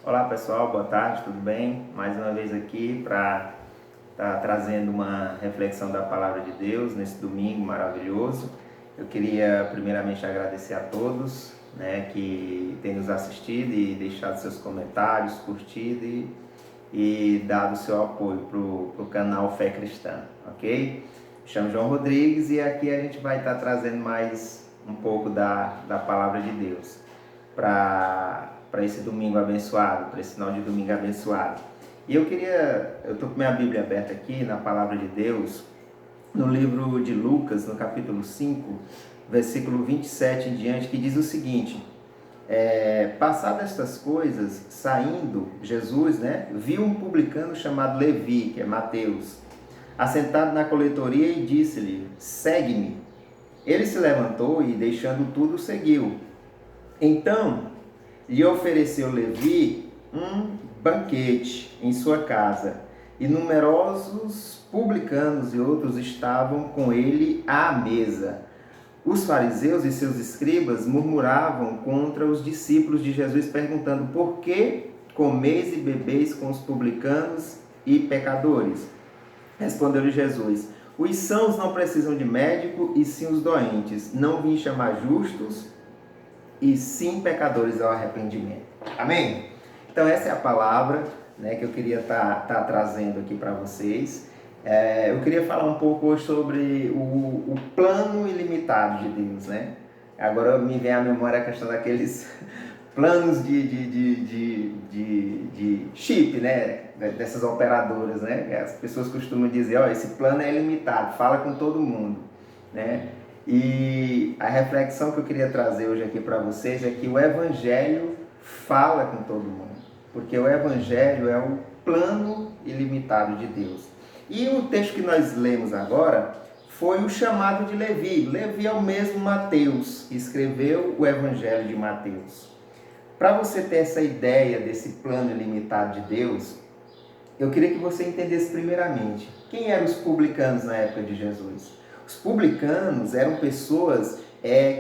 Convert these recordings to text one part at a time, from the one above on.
Olá pessoal, boa tarde, tudo bem? Mais uma vez aqui para estar trazendo uma reflexão da Palavra de Deus nesse domingo maravilhoso. Eu queria primeiramente agradecer a todos, que têm nos assistido e deixado seus comentários, curtido e dado seu apoio para o canal Fé Cristã, ok? Me chamo João Rodrigues e aqui a gente vai estar trazendo mais um pouco da Palavra de Deus para esse domingo abençoado, para esse final de domingo abençoado. E eu estou com minha Bíblia aberta aqui na Palavra de Deus, no livro de Lucas, no capítulo 5, versículo 27 em diante, que diz o seguinte: passadas estas coisas, saindo Jesus, viu um publicano chamado Levi, que é Mateus, assentado na coletoria e disse-lhe: segue-me. Ele se levantou e, deixando tudo, seguiu. Então lhe ofereceu Levi um banquete em sua casa, e numerosos publicanos e outros estavam com ele à mesa. Os fariseus e seus escribas murmuravam contra os discípulos de Jesus, perguntando: por que comeis e bebeis com os publicanos e pecadores? Respondeu-lhe Jesus: os sãos não precisam de médico, e sim os doentes. Não vim chamar justos, e sim pecadores ao arrependimento. Amém? Então essa é a palavra que eu queria estar trazendo aqui para vocês. Eu queria falar um pouco hoje sobre o plano ilimitado de Deus, Agora me vem à memória a questão daqueles planos de chip, Dessas operadoras, As pessoas costumam dizer: esse plano é ilimitado, fala com todo mundo, E a reflexão que eu queria trazer hoje aqui para vocês é que o Evangelho fala com todo mundo, porque o Evangelho é o plano ilimitado de Deus. E o texto que nós lemos agora foi o chamado de Levi. Levi é o mesmo Mateus, que escreveu o Evangelho de Mateus. Para você ter essa ideia desse plano ilimitado de Deus, eu queria que você entendesse primeiramente quem eram os publicanos na época de Jesus. Os publicanos eram pessoas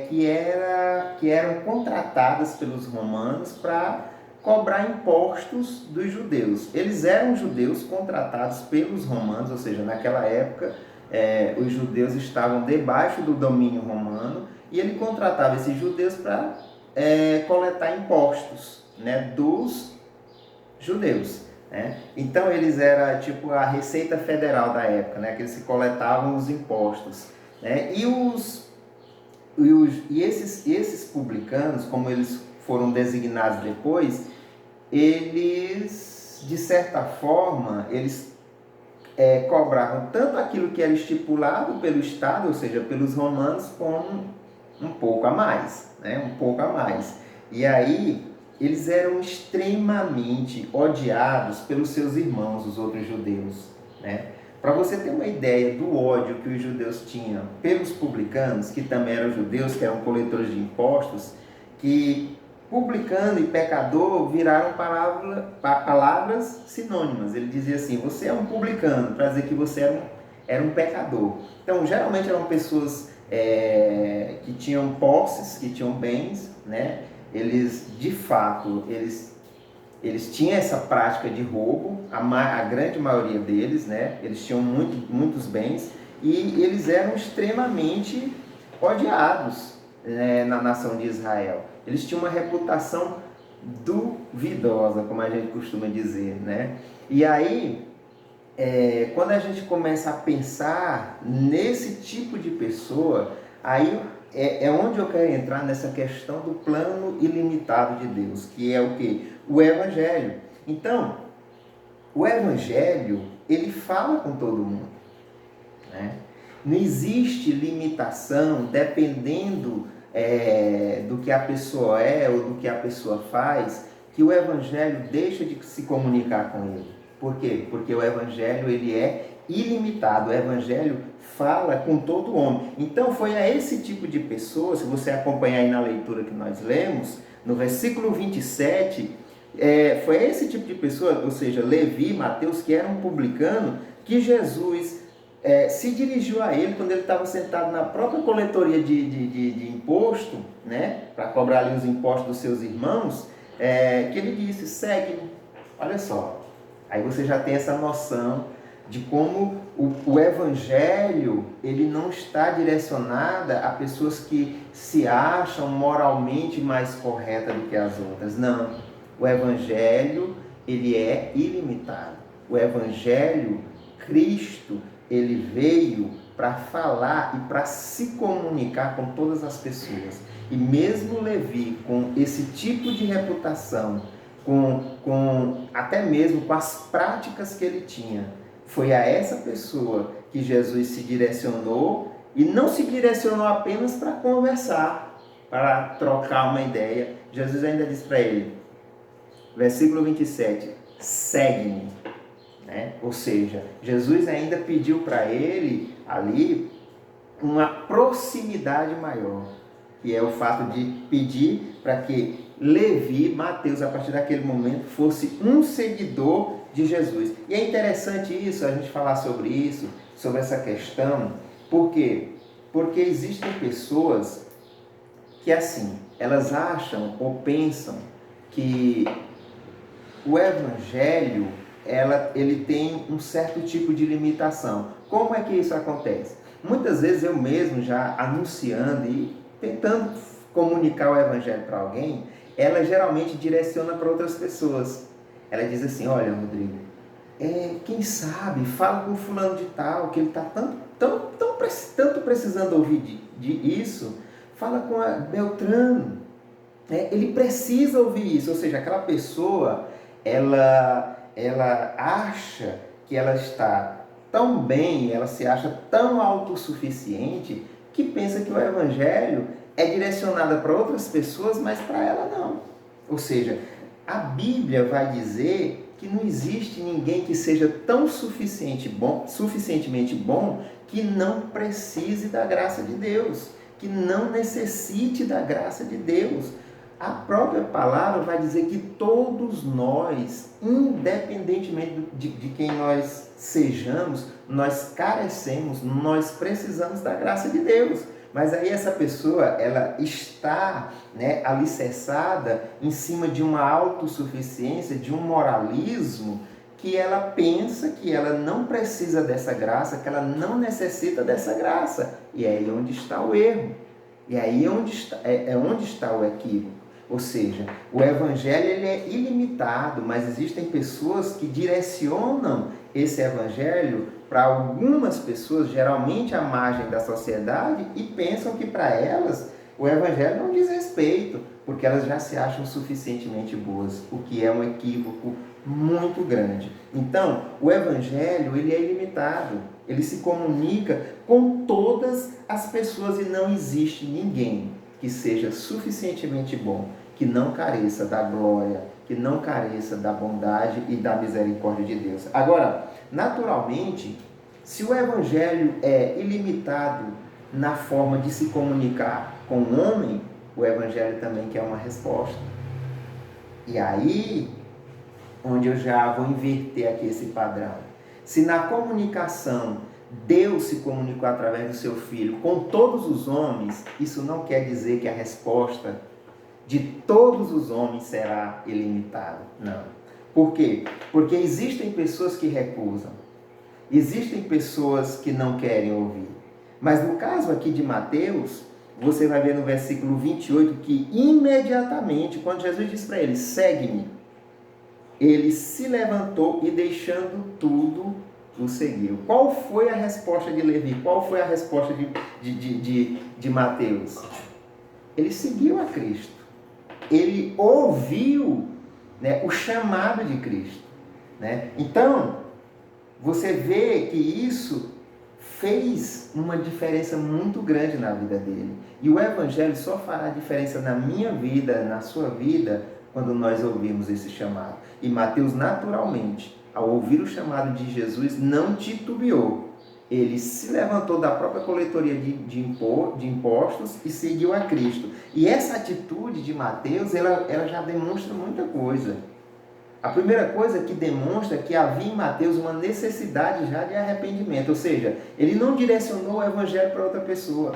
que eram contratadas pelos romanos para cobrar impostos dos judeus. Eles eram judeus contratados pelos romanos, ou seja, naquela época os judeus estavam debaixo do domínio romano e ele contratava esses judeus para coletar impostos dos judeus. Então eles eram tipo a Receita Federal da época, que eles coletavam os impostos. E esses publicanos, como eles foram designados depois, eles, de certa forma, eles cobravam tanto aquilo que era estipulado pelo Estado, ou seja, pelos romanos, como um pouco a mais, um pouco a mais. E aí eles eram extremamente odiados pelos seus irmãos, os outros judeus, Para você ter uma ideia do ódio que os judeus tinham pelos publicanos, que também eram judeus, que eram coletores de impostos, que publicano e pecador viraram palavras sinônimas. Ele dizia assim: você é um publicano, para dizer que você era um pecador. Então, geralmente eram pessoas que tinham posses, que tinham bens, Eles, de fato, eles tinham essa prática de roubo, a grande maioria deles, Eles tinham muitos bens e eles eram extremamente odiados, na nação de Israel. Eles tinham uma reputação duvidosa, como a gente costuma dizer, E aí, quando a gente começa a pensar nesse tipo de pessoa, aí é onde eu quero entrar nessa questão do plano ilimitado de Deus, que é o quê? O Evangelho. Então, o Evangelho, ele fala com todo mundo, Não existe limitação dependendo do que a pessoa é ou do que a pessoa faz, que o Evangelho deixa de se comunicar com ele. Por quê? Porque o Evangelho ele é ilimitado. O Evangelho fala com todo homem. Então foi a esse tipo de pessoa, se você acompanhar aí na leitura que nós lemos, no versículo 27, foi a esse tipo de pessoa, ou seja, Levi, Mateus, que era um publicano, que Jesus se dirigiu a ele quando ele estava sentado na própria coletoria de imposto, para cobrar ali os impostos dos seus irmãos. que ele disse, segue-me. Olha só, aí você já tem essa noção de como o evangelho, ele não está direcionado a pessoas que se acham moralmente mais corretas do que as outras. Não, o evangelho, ele é ilimitado. O evangelho, Cristo, ele veio para falar e para se comunicar com todas as pessoas. E mesmo Levi, com esse tipo de reputação, até mesmo com as práticas que ele tinha, foi a essa pessoa que Jesus se direcionou, e não se direcionou apenas para conversar, para trocar uma ideia. Jesus ainda disse para ele, versículo 27, segue-me. Ou seja, Jesus ainda pediu para ele ali uma proximidade maior, que é o fato de pedir para que Levi, Mateus, a partir daquele momento, fosse um seguidor de Jesus. E é interessante isso, a gente falar sobre isso, sobre essa questão. Por quê? Porque existem pessoas que, assim, elas acham ou pensam que o evangelho, ele tem um certo tipo de limitação. Como é que isso acontece? Muitas vezes eu mesmo já anunciando e tentando comunicar o evangelho para alguém, ela geralmente direciona para outras pessoas. Ela diz assim, olha, Rodrigo, quem sabe, fala com fulano de tal, que ele está tanto precisando ouvir isso, fala com a Beltrano, ele precisa ouvir isso. Ou seja, aquela pessoa, ela acha que ela está tão bem, ela se acha tão autossuficiente, que pensa que o evangelho é direcionado para outras pessoas, mas para ela não. Ou seja, a Bíblia vai dizer que não existe ninguém que seja tão suficientemente bom que não precise da graça de Deus, que não necessite da graça de Deus. A própria palavra vai dizer que todos nós, independentemente de quem nós sejamos, nós carecemos, nós precisamos da graça de Deus. Mas aí essa pessoa, ela está alicerçada em cima de uma autossuficiência, de um moralismo, que ela pensa que ela não precisa dessa graça, que ela não necessita dessa graça. E é aí onde está o erro. E aí onde está o equívoco. Ou seja, o evangelho ele é ilimitado, mas existem pessoas que direcionam esse evangelho para algumas pessoas, geralmente à margem da sociedade, e pensam que para elas o evangelho não diz respeito, porque elas já se acham suficientemente boas, o que é um equívoco muito grande. Então, o evangelho ele é ilimitado, ele se comunica com todas as pessoas e não existe ninguém que seja suficientemente bom, que não careça da glória, que não careça da bondade e da misericórdia de Deus. Agora, naturalmente, se o evangelho é ilimitado na forma de se comunicar com o homem, o evangelho também quer uma resposta. E aí, onde eu já vou inverter aqui esse padrão. Se na comunicação Deus se comunicou através do seu Filho com todos os homens, isso não quer dizer que a resposta de todos os homens será ilimitada. Não. Por quê? Porque existem pessoas que recusam. Existem pessoas que não querem ouvir. Mas no caso aqui de Mateus, você vai ver no versículo 28 que imediatamente, quando Jesus disse para ele, segue-me, ele se levantou e deixando tudo, o seguiu. Qual foi a resposta de Levi? Qual foi a resposta de Mateus? Ele seguiu a Cristo. Ele ouviu o chamado de Cristo. Então, você vê que isso fez uma diferença muito grande na vida dele. E o evangelho só fará diferença na minha vida, na sua vida, quando nós ouvirmos esse chamado. E Mateus, naturalmente, ao ouvir o chamado de Jesus, não titubeou. Ele se levantou da própria coletoria de impostos e seguiu a Cristo. E essa atitude de Mateus, ela já demonstra muita coisa. A primeira coisa que demonstra que havia em Mateus uma necessidade já de arrependimento. Ou seja, ele não direcionou o evangelho para outra pessoa.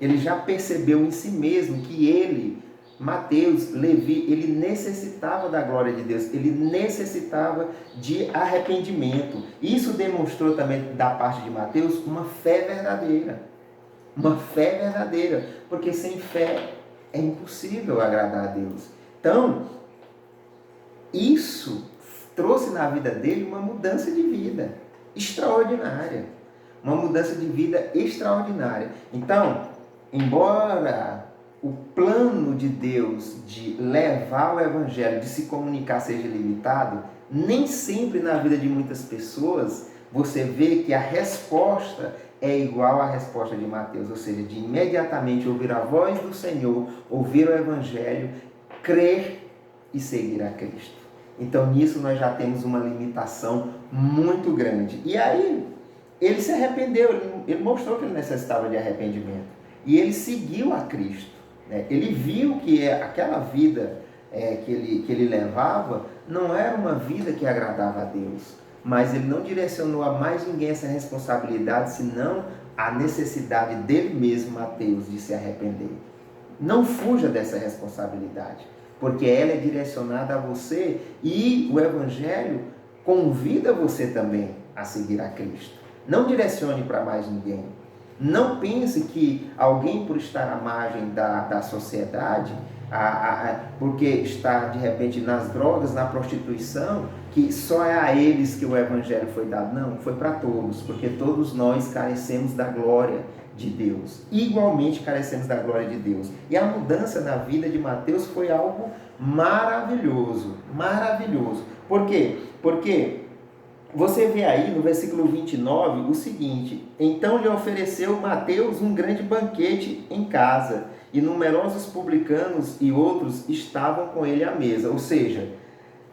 Ele já percebeu em si mesmo que ele Mateus, Levi, ele necessitava da glória de Deus, ele necessitava de arrependimento. Isso demonstrou também da parte de Mateus uma fé verdadeira. Uma fé verdadeira, porque sem fé é impossível agradar a Deus. Então, isso trouxe na vida dele uma mudança de vida extraordinária. Uma mudança de vida extraordinária. Então, embora o plano de Deus de levar o Evangelho, de se comunicar seja limitado, nem sempre na vida de muitas pessoas você vê que a resposta é igual à resposta de Mateus, ou seja, de imediatamente ouvir a voz do Senhor, ouvir o Evangelho, crer e seguir a Cristo. Então nisso nós já temos uma limitação muito grande. E aí ele se arrependeu, ele mostrou que ele necessitava de arrependimento. E ele seguiu a Cristo. Ele viu que aquela vida que ele levava não era uma vida que agradava a Deus. Mas ele não direcionou a mais ninguém essa responsabilidade, senão a necessidade dele mesmo, Mateus, de se arrepender. Não fuja dessa responsabilidade, porque ela é direcionada a você e o Evangelho convida você também a seguir a Cristo. Não direcione para mais ninguém. Não pense que alguém, por estar à margem da sociedade, porque está de repente nas drogas, na prostituição, que só é a eles que o Evangelho foi dado. Não, foi para todos, porque todos nós carecemos da glória de Deus. Igualmente carecemos da glória de Deus. E a mudança na vida de Mateus foi algo maravilhoso, maravilhoso. Por quê? Porque você vê aí no versículo 29 o seguinte: então lhe ofereceu Mateus um grande banquete em casa, e numerosos publicanos e outros estavam com ele à mesa. Ou seja,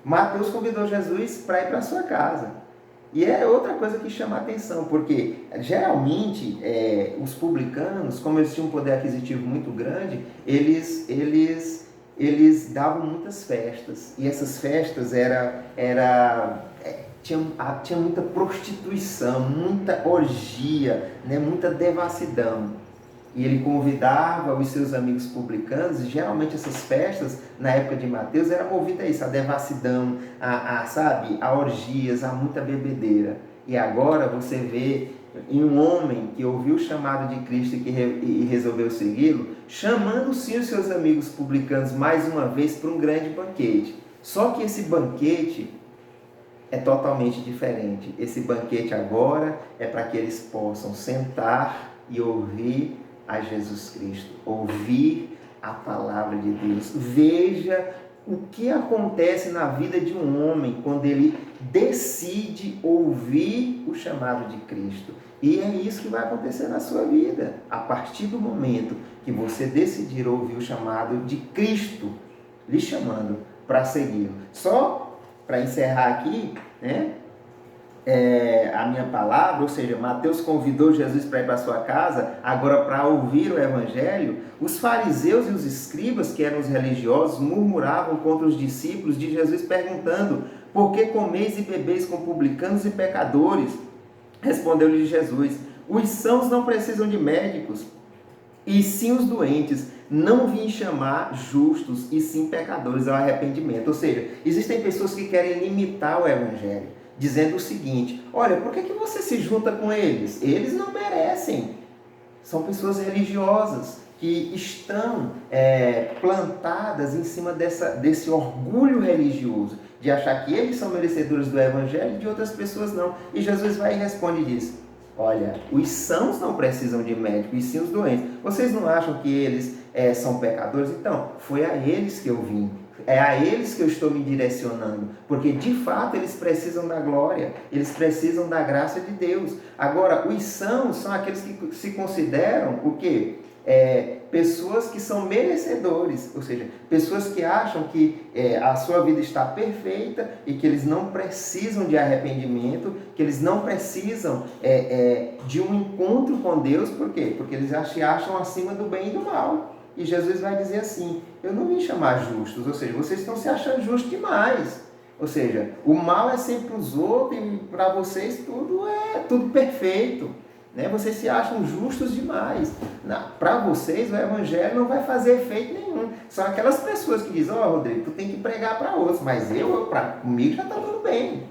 Mateus convidou Jesus para ir para a sua casa. E é outra coisa que chama a atenção, porque geralmente os publicanos, como eles tinham um poder aquisitivo muito grande, eles davam muitas festas. E essas festas tinha muita prostituição, muita orgia, muita devassidão. E ele convidava os seus amigos publicanos, e geralmente essas festas, na época de Mateus, era movida a isso, a devassidão, a orgias, a muita bebedeira. E agora você vê em um homem que ouviu o chamado de Cristo e resolveu segui-lo, chamando sim os seus amigos publicanos mais uma vez para um grande banquete. Só que esse banquete é totalmente diferente. Esse banquete agora é para que eles possam sentar e ouvir a Jesus Cristo, ouvir a palavra de Deus. Veja o que acontece na vida de um homem quando ele decide ouvir o chamado de Cristo. E é isso que vai acontecer na sua vida, a partir do momento que você decidir ouvir o chamado de Cristo, lhe chamando para segui-lo. Só para encerrar aqui, a minha palavra, ou seja, Mateus convidou Jesus para ir para a sua casa, agora para ouvir o Evangelho. Os fariseus e os escribas, que eram os religiosos, murmuravam contra os discípulos de Jesus, perguntando: por que comeis e bebeis com publicanos e pecadores? Respondeu-lhe Jesus: os sãos não precisam de médicos, e sim os doentes. Não vim chamar justos, e sim pecadores ao arrependimento. Ou seja, existem pessoas que querem limitar o Evangelho, dizendo o seguinte: olha, por que você se junta com eles? Eles não merecem. São pessoas religiosas que estão plantadas em cima desse orgulho religioso, de achar que eles são merecedores do Evangelho e de outras pessoas não. E Jesus vai e responde e diz: olha, os sãos não precisam de médico, e sim os doentes. Vocês não acham que eles são pecadores? Então, foi a eles que eu vim. É a eles que eu estou me direcionando, porque de fato eles precisam da glória, eles precisam da graça de Deus. Agora, os sãos são aqueles que se consideram o quê? Pessoas que são merecedores, ou seja, pessoas que acham que a sua vida está perfeita e que eles não precisam de arrependimento, que eles não precisam de um encontro com Deus. Por quê? Porque eles se acham acima do bem e do mal. E Jesus vai dizer assim: eu não vim chamar justos, ou seja, vocês estão se achando justos demais. Ou seja, o mal é sempre os outros e para vocês tudo é tudo perfeito. né? Vocês se acham justos demais. Para vocês o evangelho não vai fazer efeito nenhum. São aquelas pessoas que dizem, Rodrigo, tu tem que pregar para outros, mas comigo já está tudo bem.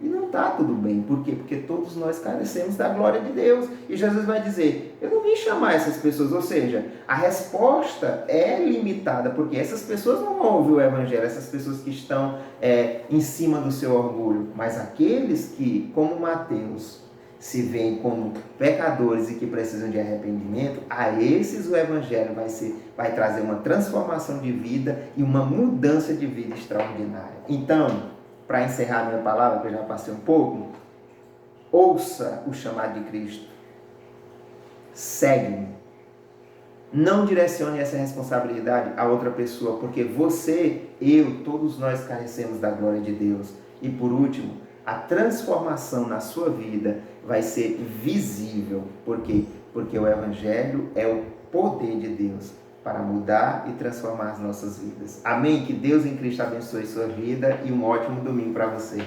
E não está tudo bem. Por quê? Porque todos nós carecemos da glória de Deus. E Jesus vai dizer, eu não vim chamar essas pessoas. Ou seja, a resposta é limitada, porque essas pessoas não vão ouvir o evangelho, essas pessoas que estão em cima do seu orgulho. Mas aqueles que, como Mateus, se veem como pecadores e que precisam de arrependimento, a esses o evangelho vai trazer uma transformação de vida e uma mudança de vida extraordinária. Então, para encerrar minha palavra, que eu já passei um pouco, ouça o chamado de Cristo, segue-me. Não direcione essa responsabilidade a outra pessoa, porque você, eu, todos nós carecemos da glória de Deus. E por último, a transformação na sua vida vai ser visível. Por quê? Porque o Evangelho é o poder de Deus para mudar e transformar as nossas vidas. Amém? Que Deus em Cristo abençoe sua vida e um ótimo domingo para você.